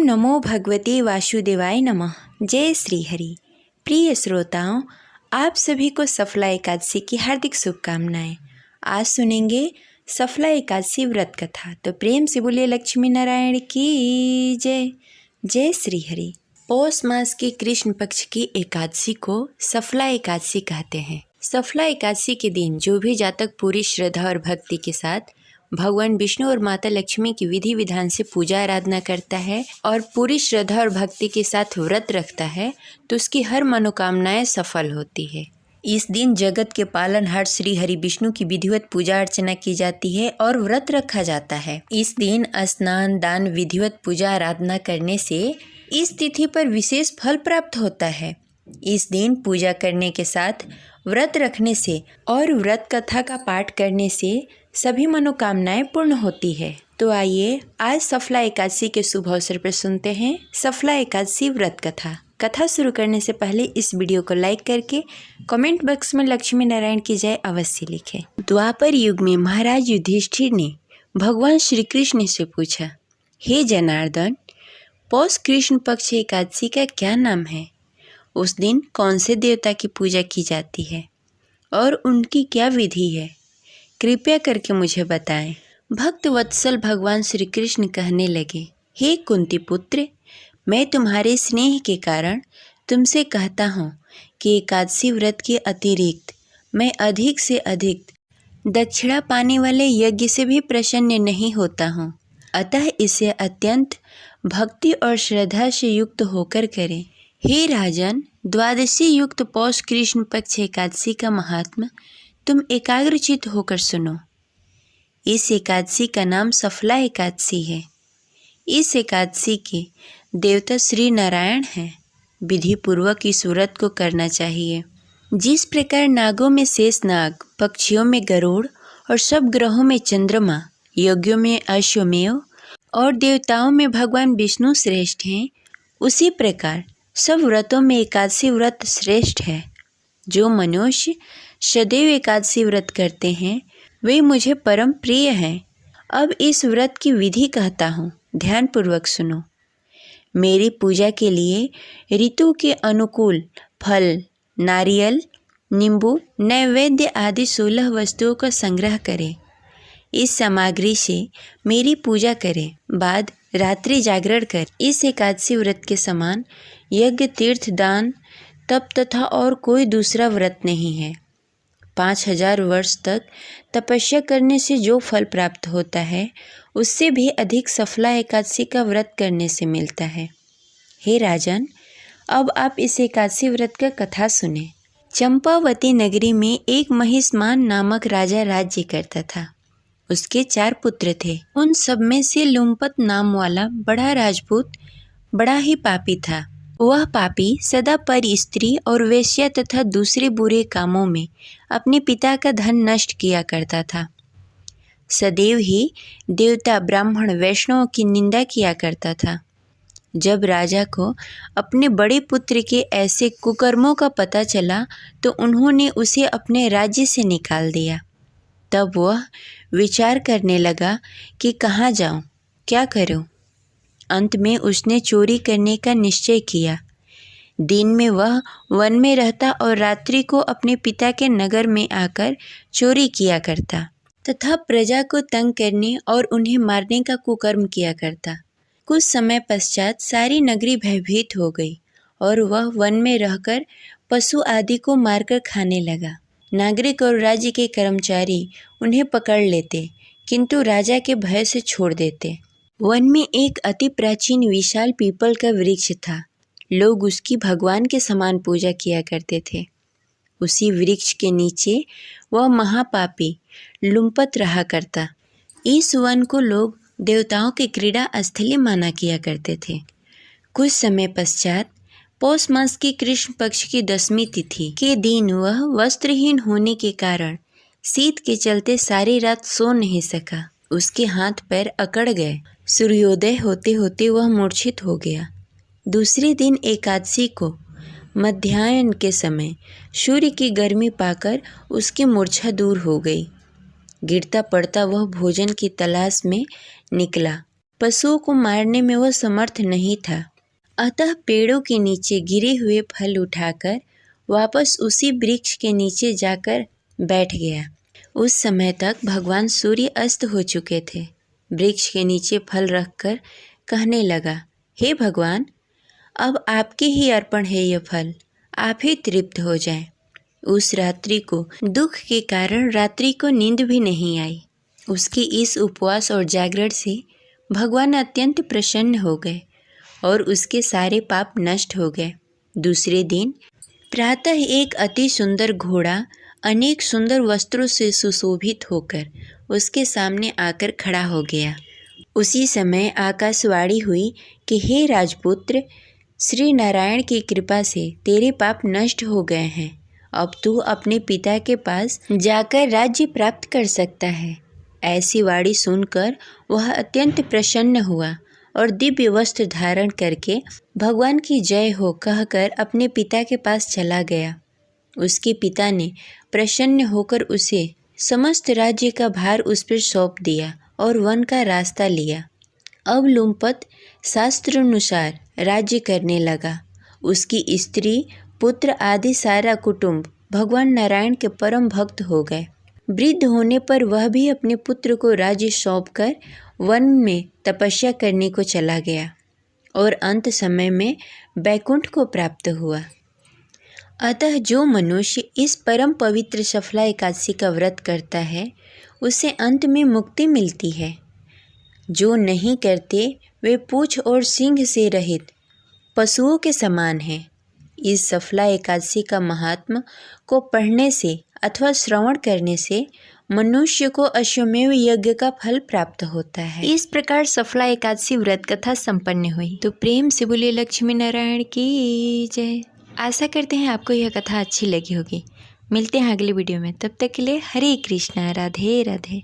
नमो भगवते वासुदेवाय नमः। जय श्री हरि। प्रिय श्रोताओं, आप सभी को सफला एकादशी की हार्दिक शुभकामनाएं। आज सुनेंगे सफला एकादशी व्रत कथा, तो प्रेम से बोलिए लक्ष्मी नारायण की जय। जय श्री हरि। पौष मास की कृष्ण पक्ष की एकादशी को सफला एकादशी कहते हैं। सफला एकादशी के दिन जो भी जातक पूरी श्रद्धा और भक्ति के साथ भगवान विष्णु और माता लक्ष्मी की विधि विधान से पूजा आराधना करता है और पूरी श्रद्धा और भक्ति के साथ व्रत रखता है तो उसकी हर मनोकामनाएं सफल होती है। इस दिन जगत के पालनहार श्री हरि विष्णु की विधिवत पूजा अर्चना की जाती है और व्रत रखा जाता है। इस दिन स्नान दान विधिवत पूजा आराधना करने से इस तिथि पर विशेष फल प्राप्त होता है। इस दिन पूजा करने के साथ व्रत रखने से और व्रत कथा का पाठ करने से सभी मनोकामनाएं पूर्ण होती है। तो आइए आज सफला एकादशी के शुभ अवसर पर सुनते हैं सफला एकादशी व्रत कथा। कथा शुरू करने से पहले इस वीडियो को लाइक करके कमेंट बॉक्स में लक्ष्मी नारायण की जय अवश्य लिखें। द्वापर युग में महाराज युधिष्ठिर ने भगवान श्री कृष्ण से पूछा, हे जनार्दन, पौष कृष्ण पक्ष एकादशी का क्या नाम है? उस दिन कौन से देवता की पूजा की जाती है और उनकी क्या विधि है? कृपया करके मुझे बताएं। भक्त वत्सल भगवान श्री कृष्ण कहने लगे, हे कुंती पुत्र, मैं तुम्हारे स्नेह के कारण तुमसे कहता हूँ कि एकादशी व्रत के अतिरिक्त मैं अधिक से अधिक दक्षिणा पाने वाले यज्ञ से भी प्रसन्न नहीं होता हूँ। अतः इसे अत्यंत भक्ति और श्रद्धा से युक्त होकर करें। हे राजन, द्वादशी युक्त पौष कृष्ण पक्ष एकादशी का महात्मा तुम एकाग्रचित होकर सुनो। इस एकादशी का नाम सफला एकादशी है। इस एकादशी के देवता श्री नारायण हैं। विधि पूर्वक इस व्रत को करना चाहिए। जिस प्रकार नागों में शेष नाग, पक्षियों में गरुड़ और सब ग्रहों में चंद्रमा, यज्ञों में अश्वमेव और देवताओं में भगवान विष्णु श्रेष्ठ हैं, उसी प्रकार सब व्रतों में एकादशी व्रत श्रेष्ठ है। जो मनुष्य सदैव एकादशी व्रत करते हैं वे मुझे परम प्रिय हैं। अब इस व्रत की विधि कहता हूँ, ध्यानपूर्वक सुनो। मेरी पूजा के लिए ऋतु के अनुकूल फल, नारियल, नींबू, नैवेद्य आदि 16 वस्तुओं का संग्रह करें। इस सामग्री से मेरी पूजा करें। बाद रात्रि जागरण कर इस एकादशी व्रत के समान यज्ञ, तीर्थ, दान, तप तथा और कोई दूसरा व्रत नहीं है। 5000 वर्ष तक तपस्या करने से जो फल प्राप्त होता है उससे भी अधिक सफला एकादशी का व्रत करने से मिलता है। हे राजन, अब आप इस एकादशी व्रत का कथा सुने। चंपावती नगरी में एक महिष्मान नामक राजा राज्य करता था। उसके 4 पुत्र थे। उन सब में से लुम्पत नाम वाला बड़ा राजपूत बड़ा ही पापी था। वह पापी सदा पर स्त्री और वेश्या तथा दूसरे बुरे कामों में अपने पिता का धन नष्ट किया करता था। सदैव ही देवता, ब्राह्मण, वैष्णवों की निंदा किया करता था। जब राजा को अपने बड़े पुत्र के ऐसे कुकर्मों का पता चला तो उन्होंने उसे अपने राज्य से निकाल दिया। तब वह विचार करने लगा कि कहाँ जाऊं, क्या करूं। अंत में उसने चोरी करने का निश्चय किया। दिन में वह वन में रहता और रात्रि को अपने पिता के नगर में आकर चोरी किया करता तथा प्रजा को तंग करने और उन्हें मारने का कुकर्म किया करता। कुछ समय पश्चात सारी नगरी भयभीत हो गई और वह वन में रहकर पशु आदि को मारकर खाने लगा। नागरिक और राज्य के कर्मचारी उन्हें पकड़ लेते किंतु राजा के भय से छोड़ देते। वन में एक अति प्राचीन विशाल पीपल का वृक्ष था। लोग उसकी भगवान के समान पूजा किया करते थे। उसी वृक्ष के नीचे वह महापापी लुम्पत रहा करता। इस वन को लोग देवताओं के क्रीड़ा स्थली माना किया करते थे। कुछ समय पश्चात पौष मास की कृष्ण पक्ष की 10वीं तिथि के दिन वह वस्त्रहीन होने के कारण शीत के चलते सारी रात सो नहीं सका। उसके हाथ पैर अकड़ गए। सूर्योदय होते होते वह मूर्छित हो गया। दूसरे दिन एकादशी को मध्याह्न के समय सूर्य की गर्मी पाकर उसकी मूर्छा दूर हो गई। गिरता पड़ता वह भोजन की तलाश में निकला, पशुओं को मारने में वह समर्थ नहीं था। अतः पेड़ों के नीचे गिरे हुए फल उठाकर वापस उसी वृक्ष के नीचे जाकर बैठ गया। उस समय तक भगवान सूर्य अस्त हो चुके थे। वृक्ष के नीचे फल रखकर कहने लगा, हे भगवान, अब आपके ही अर्पण है यह फल, आप ही तृप्त हो जाएं। उस रात्रि को दुख के कारण रात्रि को नींद भी नहीं आई। उसके इस उपवास और जागरण से भगवान अत्यंत प्रसन्न हो गए और उसके सारे पाप नष्ट हो गए। दूसरे दिन प्रातः एक अति सुंदर घोड़ा अनेक सुंदर वस्त्रों से सुशोभित होकर उसके सामने आकर खड़ा हो गया। उसी समय आकाशवाणी हुई कि हे राजपुत्र, श्री नारायण की कृपा से तेरे पाप नष्ट हो गए हैं। अब तू अपने पिता के पास जाकर राज्य प्राप्त कर सकता है। ऐसी वाणी सुनकर वह अत्यंत प्रसन्न हुआ और दिव्य वस्त्र धारण करके भगवान की जय हो कहकर अपने पिता के पास चला गया। उसके पिता ने प्रसन्न होकर उसे समस्त राज्य का भार उस पर सौंप दिया और वन का रास्ता लिया। अब लुम्पत शास्त्रानुसार राज्य करने लगा। उसकी स्त्री, पुत्र आदि सारा कुटुंब भगवान नारायण के परम भक्त हो गए। वृद्ध होने पर वह भी अपने पुत्र को राज्य सौंपकर वन में तपस्या करने को चला गया और अंत समय में बैकुंठ को प्राप्त हुआ। अतः जो मनुष्य इस परम पवित्र सफला एकादशी का व्रत करता है उसे अंत में मुक्ति मिलती है। जो नहीं करते वे पूँछ और सींग से रहित पशुओं के समान हैं। इस सफला एकादशी का महात्म्य को पढ़ने से अथवा श्रवण करने से मनुष्य को अश्वमेव यज्ञ का फल प्राप्त होता है। इस प्रकार सफला एकादशी व्रत कथा संपन्न हुई। तो प्रेम से बोलिए लक्ष्मी नारायण की जय। आशा करते हैं आपको यह कथा अच्छी लगी होगी। मिलते हैं अगले वीडियो में, तब तक के लिए हरे कृष्णा, राधे राधे।